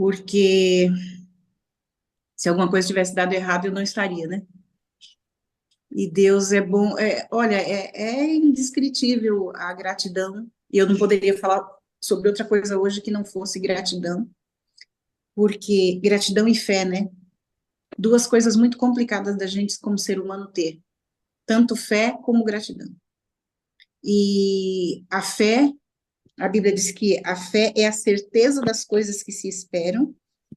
porque se alguma coisa tivesse dado errado, eu não estaria, né? E Deus é bom, olha, é indescritível a gratidão, e eu não poderia falar sobre outra coisa hoje que não fosse gratidão, porque gratidão e fé, né? Duas coisas muito complicadas da gente como ser humano ter, tanto fé como gratidão. E a fé, a Bíblia diz que a fé é a certeza das coisas que se esperam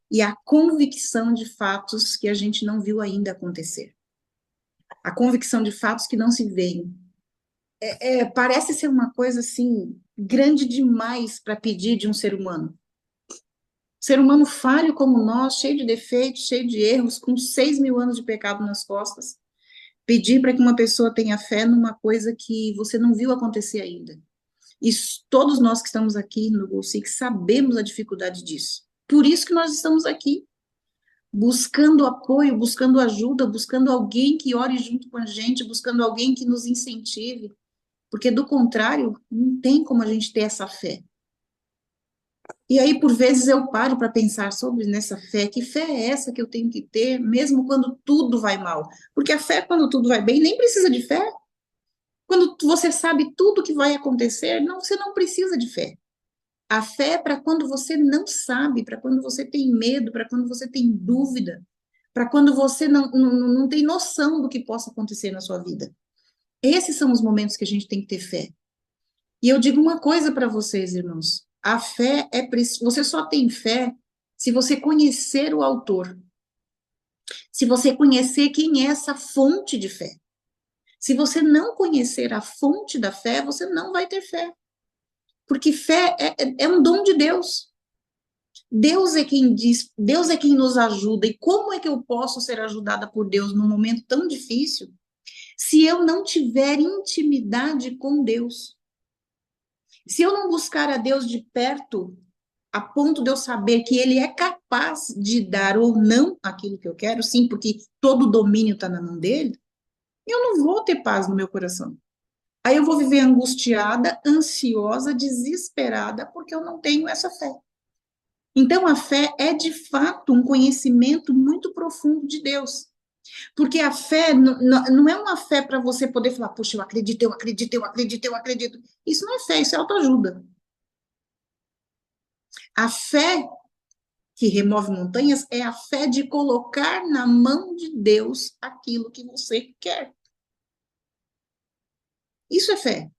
e a convicção de fatos que a gente não viu ainda acontecer. A convicção de fatos que não se veem. Parece ser uma coisa assim grande demais para pedir de um ser humano. Ser humano falho como nós, cheio de defeitos, cheio de erros, com 6.000 anos de pecado nas costas. Pedir para que uma pessoa tenha fé numa coisa que você não viu acontecer ainda. E todos nós que estamos aqui no GOSIC sabemos a dificuldade disso. Por isso que nós estamos aqui, buscando apoio, buscando ajuda, buscando alguém que ore junto com a gente, buscando alguém que nos incentive, porque do contrário, não tem como a gente ter essa fé. E aí, por vezes, eu paro para pensar sobre nessa fé, que fé é essa que eu tenho que ter, mesmo quando tudo vai mal? Porque a fé, quando tudo vai bem, nem precisa de fé. Quando você sabe tudo que vai acontecer, não, você não precisa de fé. A fé é para quando você não sabe, para quando você tem medo, para quando você tem dúvida, para quando você não tem noção do que possa acontecer na sua vida. Esses são os momentos que a gente tem que ter fé. E eu digo uma coisa para vocês, irmãos. A fé é você só tem fé se você conhecer o autor. Se você conhecer quem é essa fonte de fé. Se você não conhecer a fonte da fé, você não vai ter fé. Porque fé é um dom de Deus. Deus é quem diz, Deus é quem nos ajuda. E como é que eu posso ser ajudada por Deus num momento tão difícil se eu não tiver intimidade com Deus? Se eu não buscar a Deus de perto, a ponto de eu saber que Ele é capaz de dar ou não aquilo que eu quero, sim, porque todo o domínio está na mão dele, eu não vou ter paz no meu coração. Aí eu vou viver angustiada, ansiosa, desesperada, porque eu não tenho essa fé. Então, a fé é, de fato, um conhecimento muito profundo de Deus. Porque a fé não é uma fé para você poder falar, puxa, eu acredito, eu acredito, eu acredito, eu acredito. Isso não é fé, isso é autoajuda. A fé que remove montanhas é a fé de colocar na mão de Deus aquilo que você quer. Isso é fé.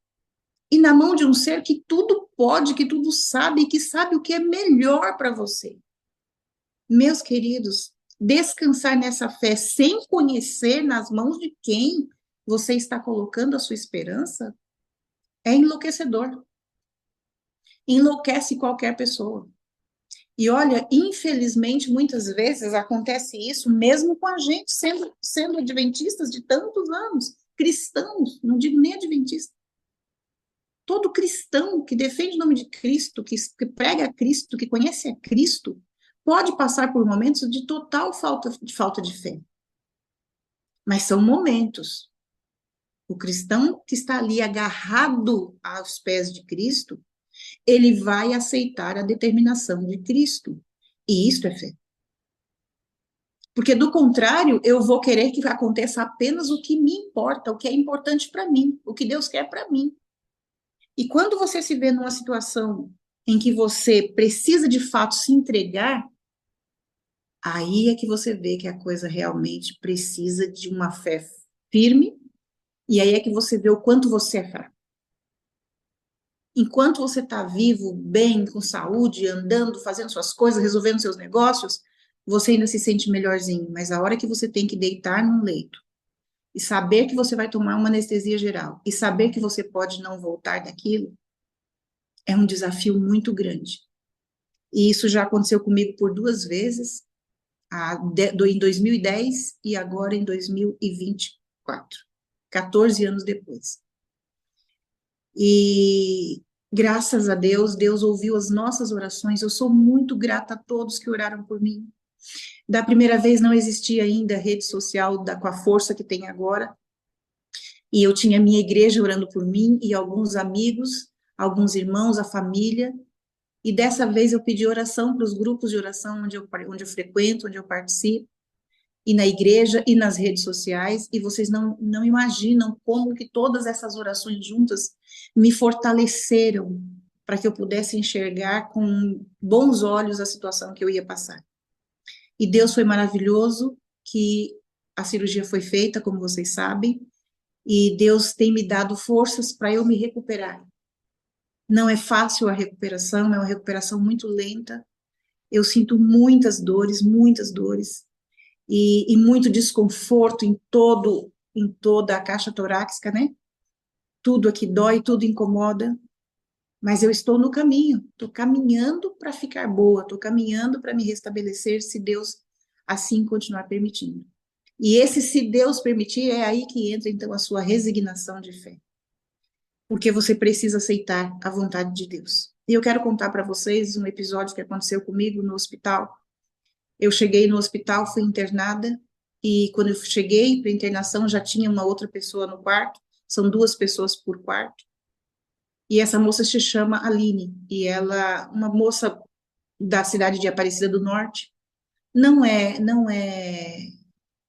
E na mão de um ser que tudo pode, que tudo sabe, que sabe o que é melhor para você. Meus queridos, descansar nessa fé sem conhecer nas mãos de quem você está colocando a sua esperança é enlouquecedor. Enlouquece qualquer pessoa. E olha, infelizmente, muitas vezes acontece isso mesmo com a gente, sendo adventistas de tantos anos, cristãos, não digo nem adventista. Todo cristão que defende o nome de Cristo, que prega a Cristo, que conhece a Cristo, pode passar por momentos de total falta de fé. Mas são momentos. O cristão que está ali agarrado aos pés de Cristo, ele vai aceitar a determinação de Cristo. E isto é fé. Porque, do contrário, eu vou querer que aconteça apenas o que me importa, o que é importante para mim, o que Deus quer para mim. E quando você se vê numa situação em que você precisa de fato se entregar, aí é que você vê que a coisa realmente precisa de uma fé firme, e aí é que você vê o quanto você é fraco. Enquanto você está vivo, bem, com saúde, andando, fazendo suas coisas, resolvendo seus negócios, você ainda se sente melhorzinho, mas a hora que você tem que deitar num leito, e saber que você vai tomar uma anestesia geral, e saber que você pode não voltar daquilo, é um desafio muito grande. E isso já aconteceu comigo por 2 vezes, em 2010 e agora em 2024, 14 anos depois. E graças a Deus, Deus ouviu as nossas orações. Eu sou muito grata a todos que oraram por mim. Da primeira vez não existia ainda rede social com a força que tem agora. E eu tinha minha igreja orando por mim e alguns amigos, alguns irmãos, a família. E dessa vez eu pedi oração para os grupos de oração onde eu frequento, onde eu participo, e na igreja e nas redes sociais, e vocês não imaginam como que todas essas orações juntas me fortaleceram para que eu pudesse enxergar com bons olhos a situação que eu ia passar. E Deus foi maravilhoso, que a cirurgia foi feita, como vocês sabem, e Deus tem me dado forças para eu me recuperar. Não é fácil a recuperação, é uma recuperação muito lenta. Eu sinto muitas dores, e muito desconforto em toda a caixa torácica, né? Tudo aqui dói, tudo incomoda, mas eu estou no caminho, estou caminhando para ficar boa, estou caminhando para me restabelecer, se Deus assim continuar permitindo. E esse, se Deus permitir, é aí que entra então a sua resignação de fé, porque você precisa aceitar a vontade de Deus. E eu quero contar para vocês um episódio que aconteceu comigo no hospital. Eu cheguei no hospital, fui internada, e quando eu cheguei para internação já tinha uma outra pessoa no quarto, são 2 pessoas por quarto, e essa moça se chama Aline, e ela, uma moça da cidade de Aparecida do Norte, não é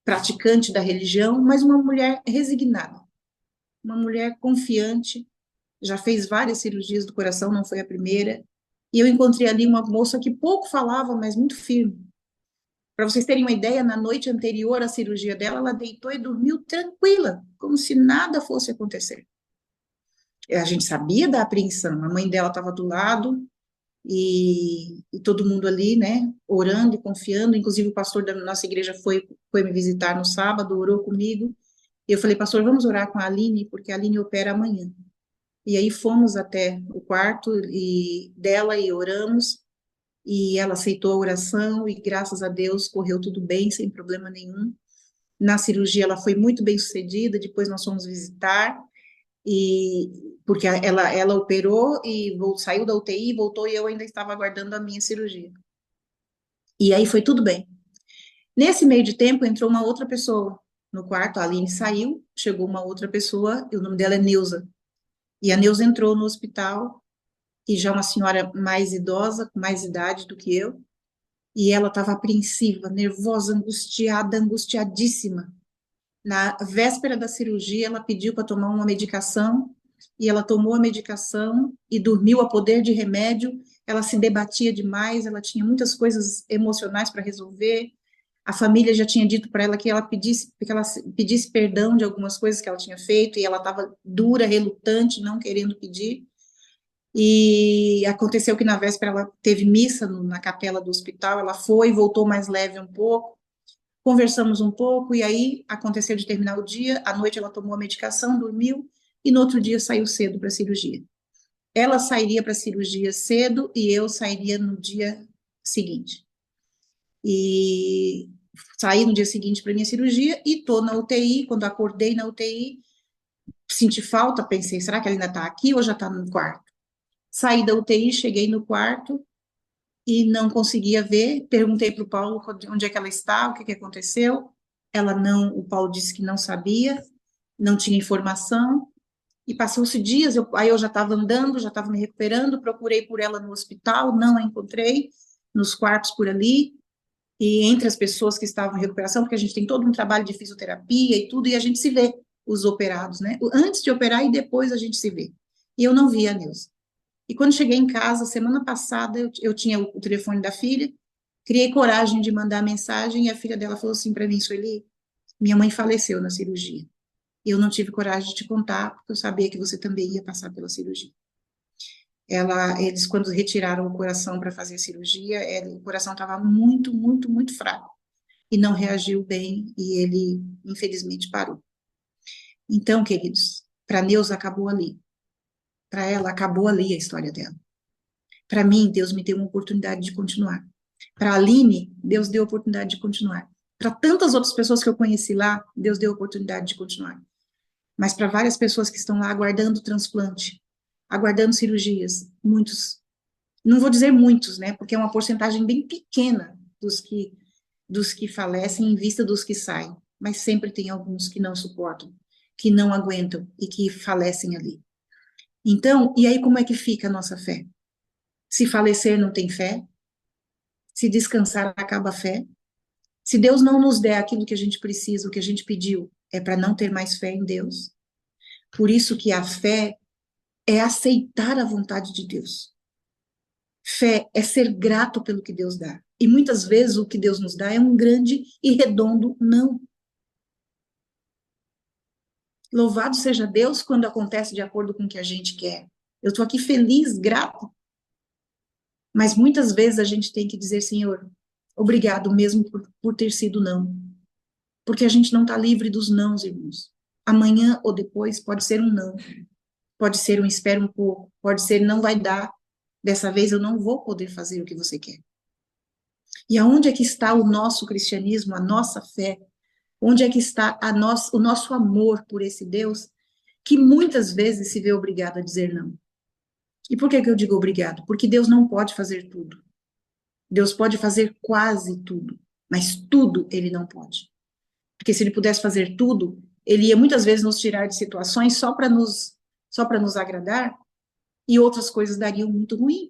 praticante da religião, mas uma mulher resignada, uma mulher confiante, já fez várias cirurgias do coração, não foi a primeira, e eu encontrei ali uma moça que pouco falava, mas muito firme. Para vocês terem uma ideia, na noite anterior à cirurgia dela, ela deitou e dormiu tranquila, como se nada fosse acontecer. A gente sabia da apreensão, a mãe dela estava do lado, e todo mundo ali, né, orando e confiando, inclusive o pastor da nossa igreja foi me visitar no sábado, orou comigo, e eu falei, pastor, vamos orar com a Aline, porque a Aline opera amanhã. E aí fomos até o quarto dela e oramos, e ela aceitou a oração, e graças a Deus correu tudo bem, sem problema nenhum. Na cirurgia ela foi muito bem sucedida, depois nós fomos visitar, e porque ela operou e saiu da UTI, voltou, e eu ainda estava aguardando a minha cirurgia. E aí foi tudo bem. Nesse meio de tempo entrou uma outra pessoa no quarto, a Aline saiu, chegou uma outra pessoa, e o nome dela é Neuza. E a Neuza entrou no hospital, e já uma senhora mais idosa, com mais idade do que eu, e ela estava apreensiva, nervosa, angustiada, angustiadíssima. Na véspera da cirurgia, ela pediu para tomar uma medicação, e ela tomou a medicação e dormiu a poder de remédio. Ela se debatia demais, ela tinha muitas coisas emocionais para resolver. A família já tinha dito para ela que ela pedisse perdão de algumas coisas que ela tinha feito, e ela estava dura, relutante, não querendo pedir. E aconteceu que na véspera ela teve missa na capela do hospital, ela foi, voltou mais leve um pouco, conversamos um pouco, e aí aconteceu de terminar o dia, à noite ela tomou a medicação, dormiu, e no outro dia saiu cedo para a cirurgia. Ela sairia para a cirurgia cedo, e eu sairia no dia seguinte. E saí no dia seguinte para minha cirurgia, e estou na UTI, quando acordei na UTI, senti falta, pensei, será que ela ainda está aqui ou já está no quarto? Saí da UTI, cheguei no quarto, e não conseguia ver. Perguntei para o Paulo onde é que ela está, o que aconteceu. Ela não, o Paulo disse que não sabia, não tinha informação. E passou-se dias, aí eu já estava andando, já estava me recuperando, procurei por ela no hospital, não a encontrei, nos quartos por ali, e entre as pessoas que estavam em recuperação, porque a gente tem todo um trabalho de fisioterapia e tudo, e a gente se vê, os operados, né? Antes de operar e depois a gente se vê. E eu não via a Neuza. E quando cheguei em casa, semana passada, eu tinha o telefone da filha, criei coragem de mandar mensagem, e a filha dela falou assim para mim, Sueli, minha mãe faleceu na cirurgia. E eu não tive coragem de te contar, porque eu sabia que você também ia passar pela cirurgia. Eles, quando retiraram o coração para fazer a cirurgia, o coração estava muito fraco, e não reagiu bem, e ele, infelizmente, parou. Então, queridos, para Neuza acabou ali. Para ela, acabou ali a história dela. Para mim, Deus me deu uma oportunidade de continuar. Para a Aline, Deus deu a oportunidade de continuar. Para tantas outras pessoas que eu conheci lá, Deus deu a oportunidade de continuar. Mas para várias pessoas que estão lá aguardando transplante, aguardando cirurgias, muitos, não vou dizer muitos, né, porque é uma porcentagem bem pequena dos que falecem em vista dos que saem, mas sempre tem alguns que não suportam, que não aguentam e que falecem ali. Então, e aí como é que fica a nossa fé? Se falecer, não tem fé. Se descansar, acaba a fé. Se Deus não nos der aquilo que a gente precisa, o que a gente pediu, é para não ter mais fé em Deus. Por isso que a fé é aceitar a vontade de Deus. Fé é ser grato pelo que Deus dá. E muitas vezes o que Deus nos dá é um grande e redondo não. Louvado seja Deus quando acontece de acordo com o que a gente quer. Eu estou aqui feliz, grato. Mas muitas vezes a gente tem que dizer, Senhor, obrigado mesmo por ter sido não. Porque a gente não está livre dos nãos, irmãos. Amanhã ou depois pode ser um não. Pode ser um espera um pouco. Pode ser não vai dar. Dessa vez eu não vou poder fazer o que você quer. E aonde é que está o nosso cristianismo, a nossa fé? Onde é que está o nosso amor por esse Deus que muitas vezes se vê obrigado a dizer não? E por que que eu digo obrigado? Porque Deus não pode fazer tudo. Deus pode fazer quase tudo, mas tudo ele não pode. Porque se ele pudesse fazer tudo, ele ia muitas vezes nos tirar de situações só para nos agradar, e outras coisas dariam muito ruim.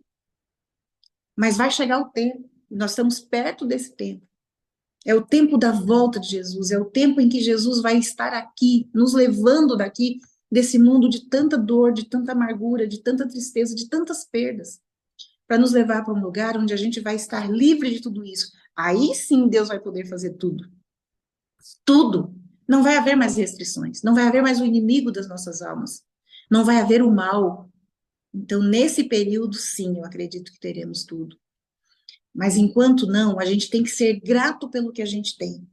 Mas vai chegar o tempo, nós estamos perto desse tempo. É o tempo da volta de Jesus, é o tempo em que Jesus vai estar aqui, nos levando daqui desse mundo de tanta dor, de tanta amargura, de tanta tristeza, de tantas perdas, para nos levar para um lugar onde a gente vai estar livre de tudo isso. Aí sim Deus vai poder fazer tudo. Tudo. Não vai haver mais restrições, não vai haver mais o inimigo das nossas almas, não vai haver o mal. Então, nesse período, sim, eu acredito que teremos tudo. Mas enquanto não, a gente tem que ser grato pelo que a gente tem.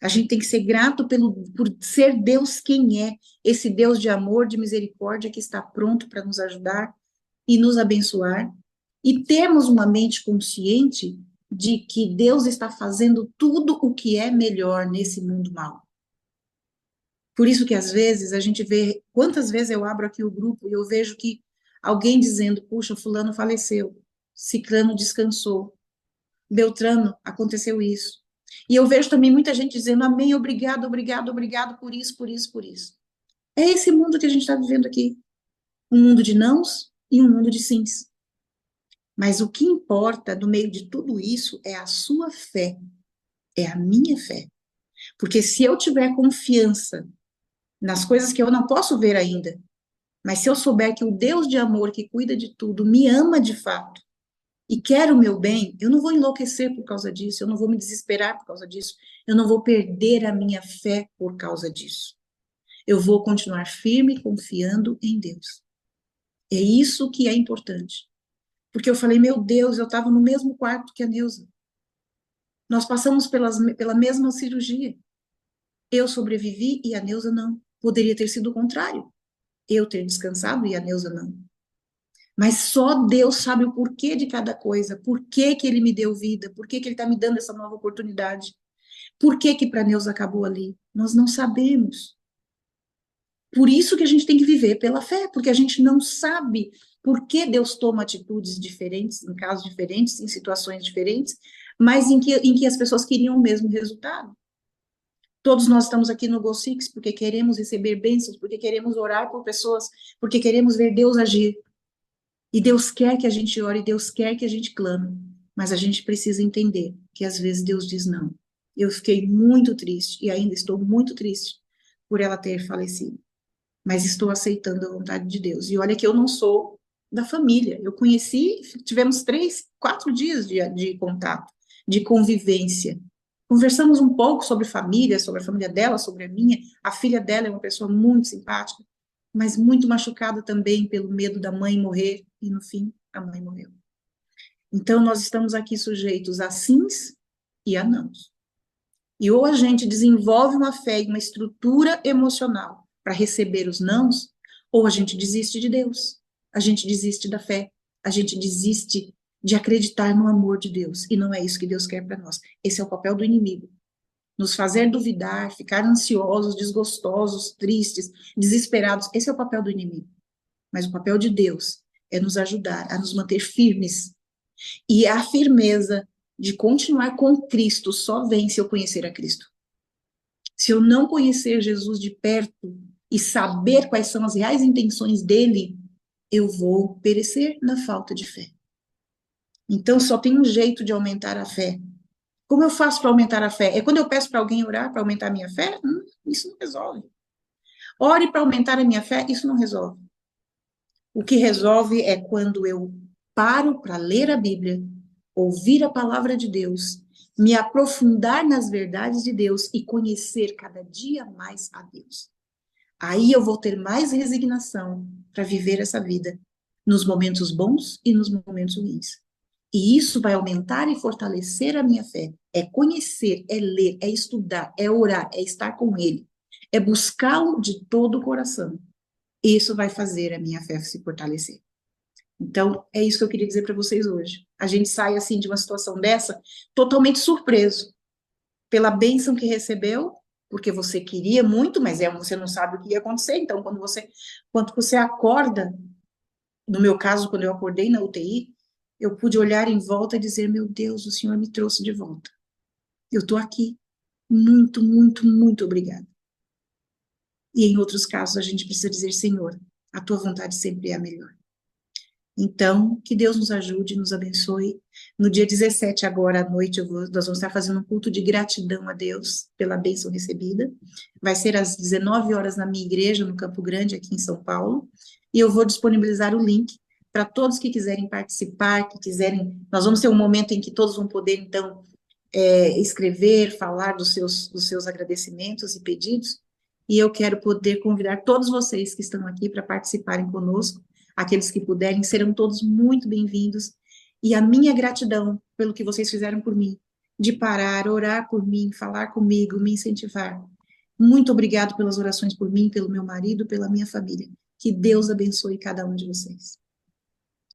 A gente tem que ser grato por ser Deus quem é, esse Deus de amor, de misericórdia, que está pronto para nos ajudar e nos abençoar, e termos uma mente consciente de que Deus está fazendo tudo o que é melhor nesse mundo mal. Por isso que às vezes a gente vê, quantas vezes eu abro aqui o grupo e eu vejo que alguém dizendo, puxa, fulano faleceu, ciclano descansou, Beltrano, aconteceu isso. E eu vejo também muita gente dizendo, amém, obrigado, obrigado, obrigado por isso, por isso, por isso. É esse mundo que a gente está vivendo aqui. Um mundo de nãos e um mundo de sims. Mas o que importa no meio de tudo isso é a sua fé, é a minha fé. Porque se eu tiver confiança nas coisas que eu não posso ver ainda, mas se eu souber que o Deus de amor que cuida de tudo me ama de fato e quer o meu bem, eu não vou enlouquecer por causa disso, eu não vou me desesperar por causa disso, eu não vou perder a minha fé por causa disso. Eu vou continuar firme, confiando em Deus. É isso que é importante. Porque eu falei, meu Deus, eu estava no mesmo quarto que a Neuza. Nós passamos pela mesma cirurgia. Eu sobrevivi e a Neuza não. Poderia ter sido o contrário. Eu ter descansado e a Neuza não. Mas só Deus sabe o porquê de cada coisa, por que que Ele me deu vida, por que que Ele está me dando essa nova oportunidade, por que que para Neuza acabou ali. Nós não sabemos. Por isso que a gente tem que viver pela fé, porque a gente não sabe por que Deus toma atitudes diferentes, em casos diferentes, em situações diferentes, mas em que as pessoas queriam o mesmo resultado. Todos nós estamos aqui no Go Six porque queremos receber bênçãos, porque queremos orar por pessoas, porque queremos ver Deus agir. E Deus quer que a gente ore, Deus quer que a gente clame, mas a gente precisa entender que às vezes Deus diz não. Eu fiquei muito triste e ainda estou muito triste por ela ter falecido, mas estou aceitando a vontade de Deus. E olha que eu não sou da família, eu conheci, tivemos 3, 4 dias de contato, de convivência. Conversamos um pouco sobre a família dela, sobre a minha. A filha dela é uma pessoa muito simpática, mas muito machucada também pelo medo da mãe morrer, e no fim, a mãe morreu. Então, nós estamos aqui sujeitos a sims e a nãos. E ou a gente desenvolve uma fé e uma estrutura emocional para receber os nãos, ou a gente desiste de Deus, a gente desiste da fé, a gente desiste de acreditar no amor de Deus. E não é isso que Deus quer para nós. Esse é o papel do inimigo. Nos fazer duvidar, ficar ansiosos, desgostosos, tristes, desesperados. Esse é o papel do inimigo. Mas o papel de Deus é nos ajudar a nos manter firmes. E a firmeza de continuar com Cristo só vem se eu conhecer a Cristo. Se eu não conhecer Jesus de perto e saber quais são as reais intenções dele, eu vou perecer na falta de fé. Então, só tem um jeito de aumentar a fé. Como eu faço para aumentar a fé? É quando eu peço para alguém orar para aumentar a minha fé? Isso não resolve. Ore para aumentar a minha fé? Isso não resolve. O que resolve é quando eu paro para ler a Bíblia, ouvir a palavra de Deus, me aprofundar nas verdades de Deus e conhecer cada dia mais a Deus. Aí eu vou ter mais resignação para viver essa vida, nos momentos bons e nos momentos ruins. E isso vai aumentar e fortalecer a minha fé. É conhecer, é ler, é estudar, é orar, é estar com Ele, é buscá-lo de todo o coração. Isso vai fazer a minha fé se fortalecer. Então, é isso que eu queria dizer para vocês hoje. A gente sai, assim, de uma situação dessa, totalmente surpreso pela bênção que recebeu, porque você queria muito, mas você não sabe o que ia acontecer. Então, quando você acorda, no meu caso, quando eu acordei na UTI, eu pude olhar em volta e dizer, meu Deus, o Senhor me trouxe de volta. Eu estou aqui. Muito, muito, muito obrigada. E em outros casos, a gente precisa dizer, Senhor, a tua vontade sempre é a melhor. Então, que Deus nos ajude, nos abençoe. No dia 17, agora à noite, nós vamos estar fazendo um culto de gratidão a Deus pela bênção recebida. Vai ser às 19 horas na minha igreja, no Campo Grande, aqui em São Paulo. E eu vou disponibilizar o link para todos que quiserem participar, que quiserem. Nós vamos ter um momento em que todos vão poder, então, escrever, falar dos seus agradecimentos e pedidos. E eu quero poder convidar todos vocês que estão aqui para participarem conosco. Aqueles que puderem, serão todos muito bem-vindos. E a minha gratidão pelo que vocês fizeram por mim, de parar, orar por mim, falar comigo, me incentivar. Muito obrigado pelas orações por mim, pelo meu marido, pela minha família. Que Deus abençoe cada um de vocês.